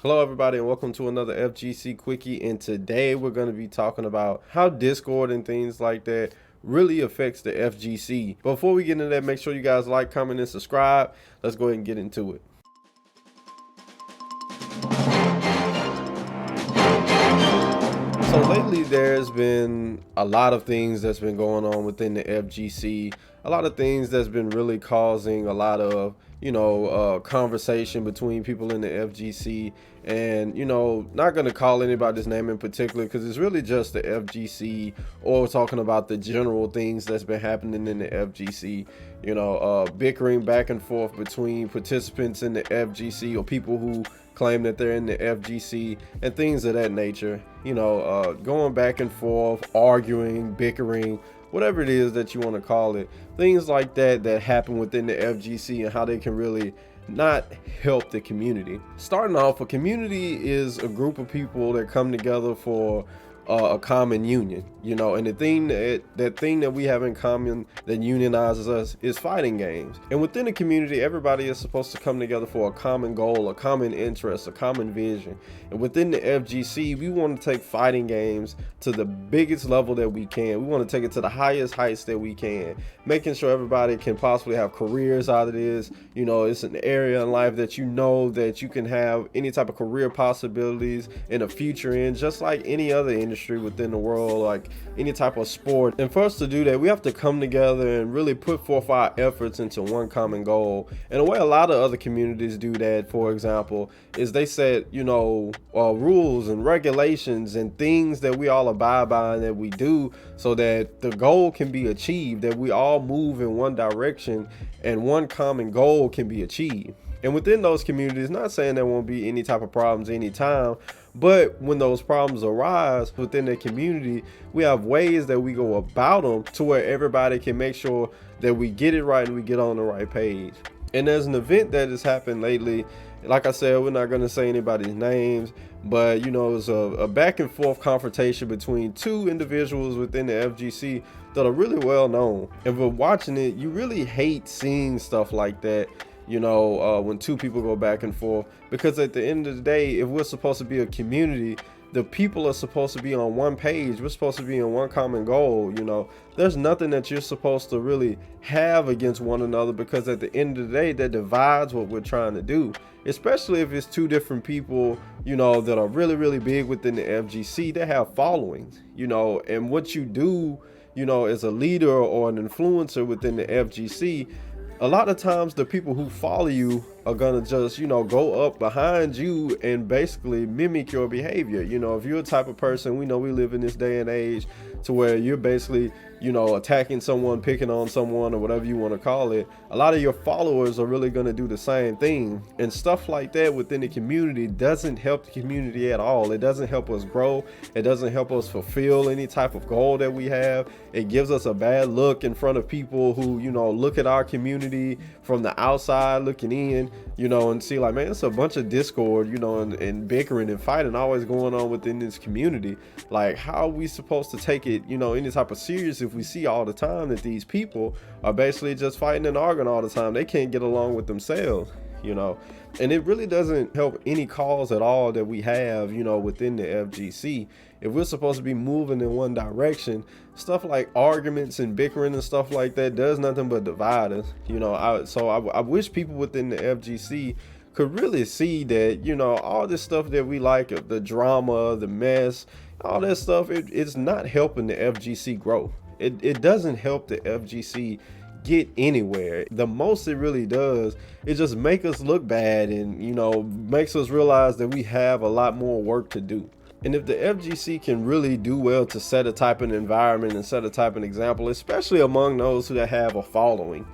Hello everybody and welcome to another FGC Quickie, and today we're going to be talking about how Discord and things like that really affects the FGC. Before we get into that, make sure you guys like, comment, and subscribe. Let's go ahead and get into it. So lately there's been a lot of things that's been going on within the FGC, a lot of things that's been really causing a lot of conversation between people in the FGC. And not going to call anybody's name in particular because it's really just the FGC, or talking about the general things that's been happening in the FGC. Bickering back and forth between participants in the FGC or people who claim that they're in the FGC and things of that nature. Going back and forth, arguing, bickering, whatever it is that you want to call it, things like that happen within the FGC and how they can really not help the community. Starting off, a community is a group of people that come together for a common union, and the thing that we have in common that unionizes us is fighting games. And within the community, everybody is supposed to come together for a common goal, a common interest, a common vision. And within the FGC, we want to take fighting games to the biggest level that we can. We want to take it to the highest heights that we can, making sure everybody can possibly have careers out of this. It's an area in life that that you can have any type of career possibilities in the future in, just like any other industry within the world, like any type of sport. And for us to do that, we have to come together and really put forth our efforts into one common goal. And the way a lot of other communities do that, for example, is they set rules and regulations and things that we all abide by and that we do so that the goal can be achieved, that we all move in one direction and one common goal can be achieved. And within those communities, not saying there won't be any type of problems anytime, but when those problems arise within the community, we have ways that we go about them to where everybody can make sure that we get it right and we get on the right page. And there's an event that has happened lately. Like I said, we're not going to say anybody's names, but it's a back and forth confrontation between two individuals within the FGC that are really well known. And for watching it, you really hate seeing stuff like that. When two people go back and forth, because at the end of the day, if we're supposed to be a community, the people are supposed to be on one page. We're supposed to be in one common goal. There's nothing that you're supposed to really have against one another, because at the end of the day, that divides what we're trying to do, especially if it's two different people, that are really, really big within the FGC. They have followings, and what you do, as a leader or an influencer within the FGC, a lot of times the people who follow you are gonna just go up behind you and basically mimic your behavior. If you're a type of person, we know we live in this day and age to where you're basically attacking someone, picking on someone, or whatever you want to call it, a lot of your followers are really going to do the same thing. And stuff like that within the community doesn't help the community at all. It doesn't help us grow. It doesn't help us fulfill any type of goal that we have. It gives us a bad look in front of people who look at our community from the outside looking in, and see like, man, it's a bunch of discord, and bickering and fighting always going on within this community. Like, how are we supposed to take it any type of serious if we see all the time that these people are basically just fighting and arguing all the time? They can't get along with themselves, and it really doesn't help any cause at all that we have within the FGC. If we're supposed to be moving in one direction, stuff like arguments and bickering and stuff like that does nothing but divide us. I wish people within the FGC could really see that all this stuff that we like, the drama, the mess, all that stuff, it's not helping the FGC grow. It doesn't help the FGC get anywhere. The most it really does is just make us look bad, and makes us realize that we have a lot more work to do. And if the FGC can really do well to set a type of environment and set a type of example, especially among those who that have a following,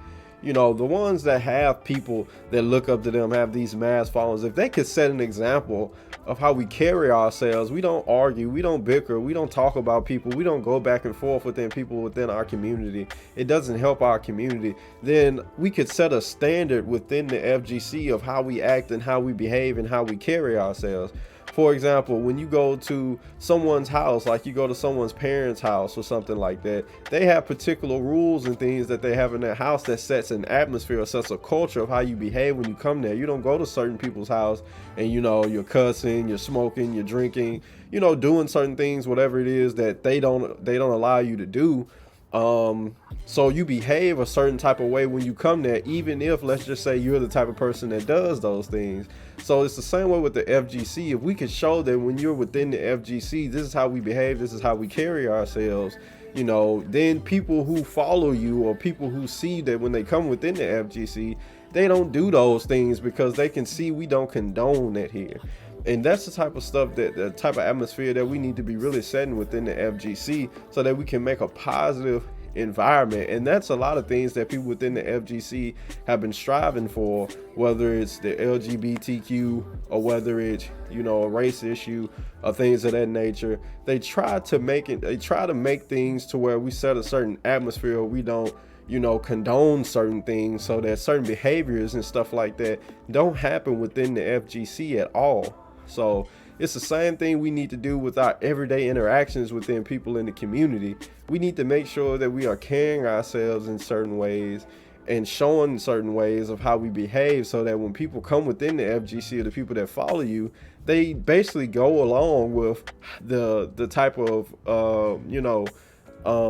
the ones that have people that look up to them, have these mass followers, if they could set an example of how we carry ourselves, we don't argue, we don't bicker, we don't talk about people, we don't go back and forth within people within our community, it doesn't help our community, then we could set a standard within the FGC of how we act and how we behave and how we carry ourselves. For example, when you go to someone's house, like you go to someone's parents' house or something like that, they have particular rules and things that they have in their house that sets an atmosphere or sets a culture of how you behave when you come there. You don't go to certain people's house and, you know, you're cussing, you're smoking, you're drinking, you know, doing certain things, whatever it is that they don't allow you to do. So you behave a certain type of way when you come there, even if, let's just say, you're the type of person that does those things. So it's the same way with the FGC. If we could show that when you're within the FGC, this is how we behave, this is how we carry ourselves, you know, then people who follow you or people who see that when they come within the FGC, they don't do those things because they can see we don't condone that here. And that's the type of stuff, that the type of atmosphere that we need to be really setting within the FGC so that we can make a positive environment. And that's a lot of things that people within the FGC have been striving for, whether it's the LGBTQ or whether it's, you know, a race issue or things of that nature. They try to make things to where we set a certain atmosphere, or we don't, you know, condone certain things, so that certain behaviors and stuff like that don't happen within the FGC at all. So it's the same thing we need to do with our everyday interactions within people in the community. We need to make sure that we are carrying ourselves in certain ways and showing certain ways of how we behave, so that when people come within the FGC or the people that follow you, they basically go along with the type of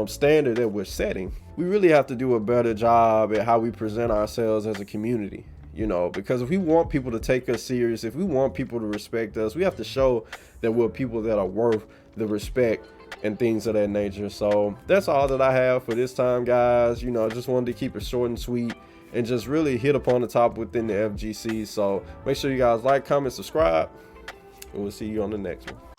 standard that we're setting. We really have to do a better job at how we present ourselves as a community. You know, because if we want people to take us serious, if we want people to respect us, we have to show that we're people that are worth the respect and things of that nature. So that's all that I have for this time, guys. You know, I just wanted to keep it short and sweet and just really hit upon the top within the FGC. So make sure you guys like, comment, subscribe, and we'll see you on the next one.